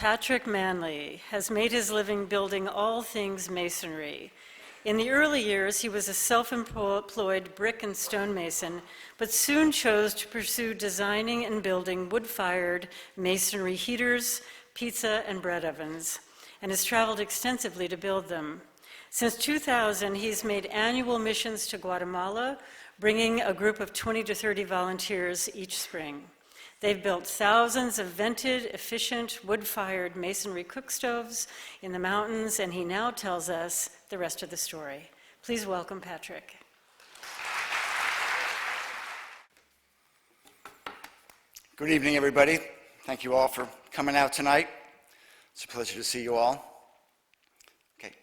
Patrick Manley has made his living building all things masonry. In the early years, he was a self-employed brick and stonemason, but soon chose to pursue designing and building wood-fired masonry heaters, pizza and bread ovens, and has traveled extensively to build them. Since 2000, he's made annual missions to Guatemala, bringing a group of 20 to 30 volunteers each spring. They've built thousands of vented, efficient, wood-fired masonry cook stoves in the mountains, and he now tells us the rest of the story. Please welcome Patrick. Good evening, everybody. Thank you all for coming out tonight. It's a pleasure to see you all. Okay.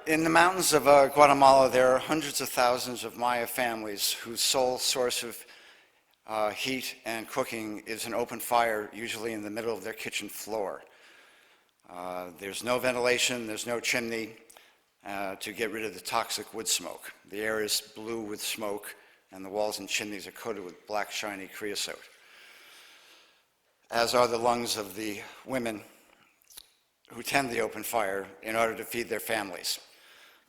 In the mountains of Guatemala, there are hundreds of thousands of Maya families whose sole source of heat and cooking is an open fire, usually in the middle of their kitchen floor. There's no ventilation, there's no chimney to get rid of the toxic wood smoke. The air is blue with smoke, and the walls and chimneys are coated with black, shiny creosote, as are the lungs of the women who tend the open fire in order to feed their families.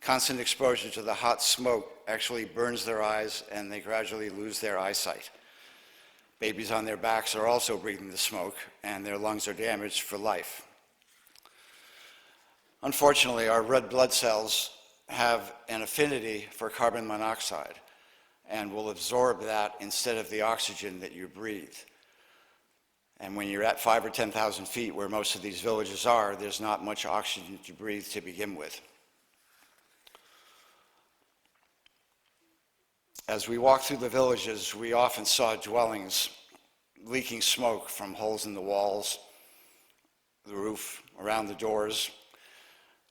Constant exposure to the hot smoke actually burns their eyes, and they gradually lose their eyesight. Babies on their backs are also breathing the smoke, and their lungs are damaged for life. Unfortunately, our red blood cells have an affinity for carbon monoxide and will absorb that instead of the oxygen that you breathe. And when you're at 5,000 or 10,000 feet, where most of these villages are, there's not much oxygen to breathe to begin with. As we walked through the villages, we often saw dwellings leaking smoke from holes in the walls, the roof, around the doors.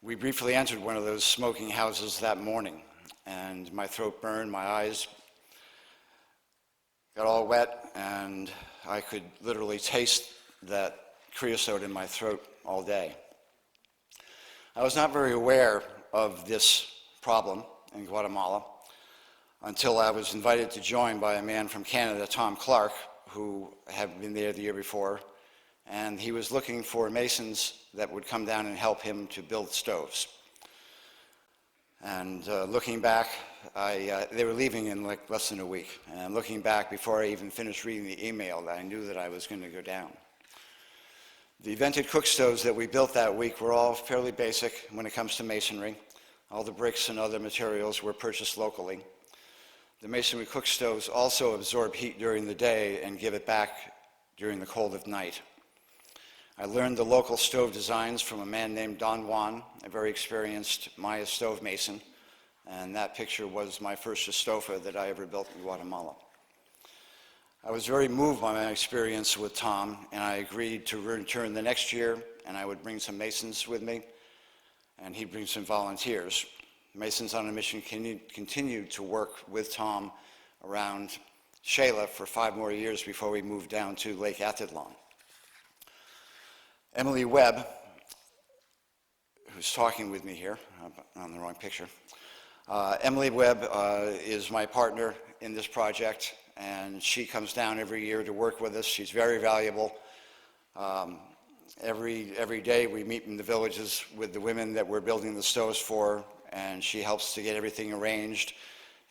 We briefly entered one of those smoking houses that morning, and my throat burned, my eyes got all wet, and I could literally taste that creosote in my throat all day. I was not very aware of this problem in Guatemala until I was invited to join by a man from Canada, Tom Clark, who had been there the year before, and he was looking for masons that would come down and help him to build stoves. And looking back, they were leaving in like less than a week, and looking back, before I even finished reading the email, I knew that I was going to go down. The vented cook stoves that we built that week were all fairly basic when it comes to masonry. All the bricks and other materials were purchased locally. The masonry cook stoves also absorb heat during the day and give it back during the cold of night. I learned the local stove designs from a man named Don Juan, a very experienced Maya stove mason, and that picture was my first estofa that I ever built in Guatemala. I was very moved by my experience with Tom, and I agreed to return the next year, and I would bring some masons with me, and he'd bring some volunteers. Masons on a Mission continued to work with Tom around Shela for 5 more years before we moved down to Lake Atitlan. Emily Webb, who's talking with me here, on the wrong picture. Emily Webb is my partner in this project, and she comes down every year to work with us. She's very valuable. Every day we meet in the villages with the women that we're building the stoves for, and she helps to get everything arranged,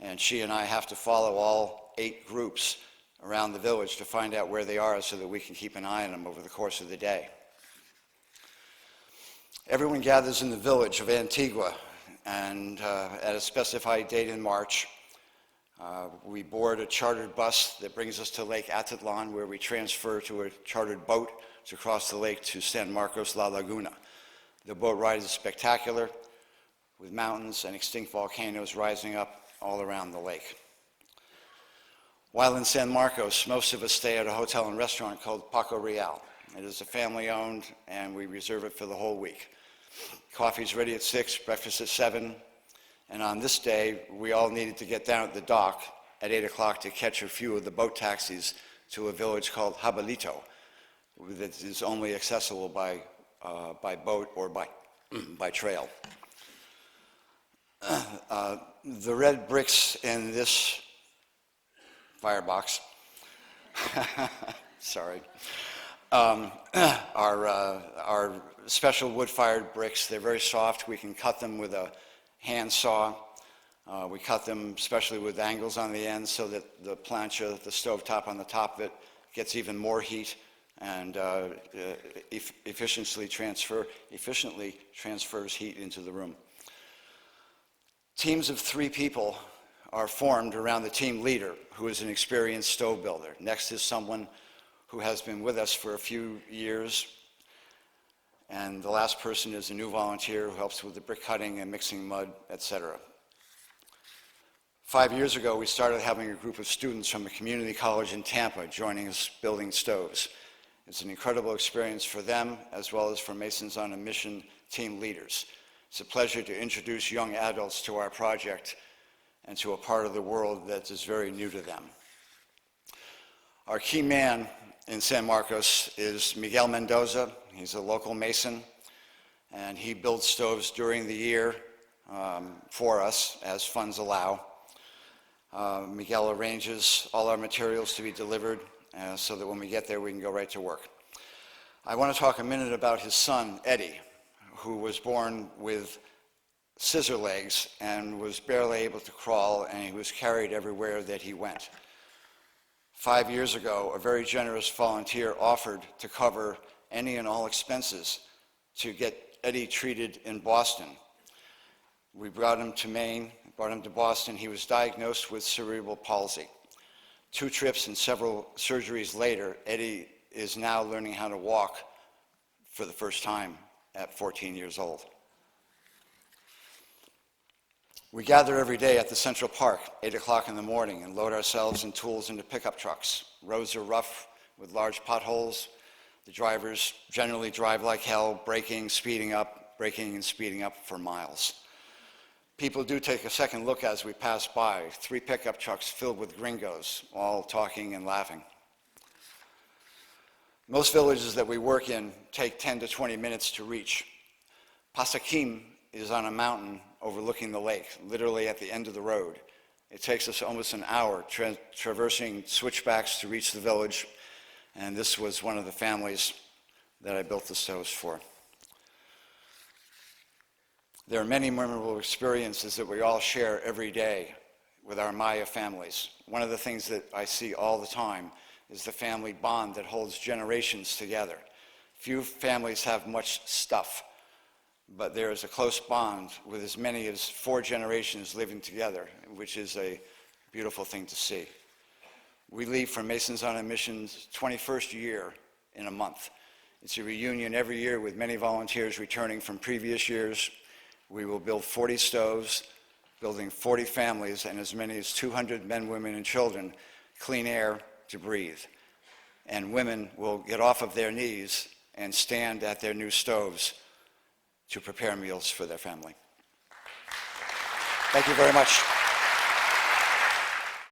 and she and I have to follow all 8 groups around the village to find out where they are so that we can keep an eye on them over the course of the day. Everyone gathers in the village of Antigua, and at a specified date in March, we board a chartered bus that brings us to Lake Atitlan, where we transfer to a chartered boat to cross the lake to San Marcos La Laguna. The boat ride is spectacular, with mountains and extinct volcanoes rising up all around the lake. While in San Marcos, most of us stay at a hotel and restaurant called Paco Real. It is a family-owned, and we reserve it for the whole week. Coffee's ready at 6, breakfast at 7, and on this day, we all needed to get down at the dock at 8 o'clock to catch a few of the boat taxis to a village called Jabalito that is only accessible by boat or by trail. The red bricks in this firebox, sorry, our special wood-fired bricks. They're very soft. We can cut them with a hand saw. We cut them especially with angles on the ends so that the plancha, the stovetop on the top of it, gets even more heat and efficiently transfers heat into the room. Teams of 3 people are formed around the team leader, who is an experienced stove builder. Next is someone who has been with us for a few years, and the last person is a new volunteer who helps with the brick cutting and mixing mud, etc. 5 years ago, we started having a group of students from a community college in Tampa joining us building stoves. It's an incredible experience for them, as well as for Masons on a Mission team leaders. It's a pleasure to introduce young adults to our project and to a part of the world that is very new to them. Our key man in San Marcos is Miguel Mendoza. He's a local Mason, and he builds stoves during the year for us as funds allow. Miguel arranges all our materials to be delivered so that when we get there we can go right to work. I want to talk a minute about his son, Eddie, who was born with scissor legs and was barely able to crawl, and he was carried everywhere that he went. 5 years ago, a very generous volunteer offered to cover any and all expenses to get Eddie treated in Boston. We brought him to Maine, brought him to Boston. He was diagnosed with cerebral palsy. 2 trips and several surgeries later, Eddie is now learning how to walk for the first time at 14 years old. We gather every day at the Central Park, 8 o'clock in the morning, and load ourselves and tools into pickup trucks. Roads are rough with large potholes. The drivers generally drive like hell, braking and speeding up for miles. People do take a second look as we pass by. 3 pickup trucks filled with gringos, all talking and laughing. Most villages that we work in take 10 to 20 minutes to reach. Pasaquim is on a mountain overlooking the lake, literally at the end of the road. It takes us almost an hour traversing switchbacks to reach the village, and this was one of the families that I built the stoves for. There are many memorable experiences that we all share every day with our Maya families. One of the things that I see all the time is the family bond that holds generations together. Few families have much stuff, but there is a close bond with as many as 4 generations living together, which is a beautiful thing to see. We leave for Masons on a Mission's 21st year in a month. It's a reunion every year with many volunteers returning from previous years. We will build 40 stoves, building 40 families, and as many as 200 men, women, and children clean air to breathe. And women will get off of their knees and stand at their new stoves to prepare meals for their family. Thank you very much.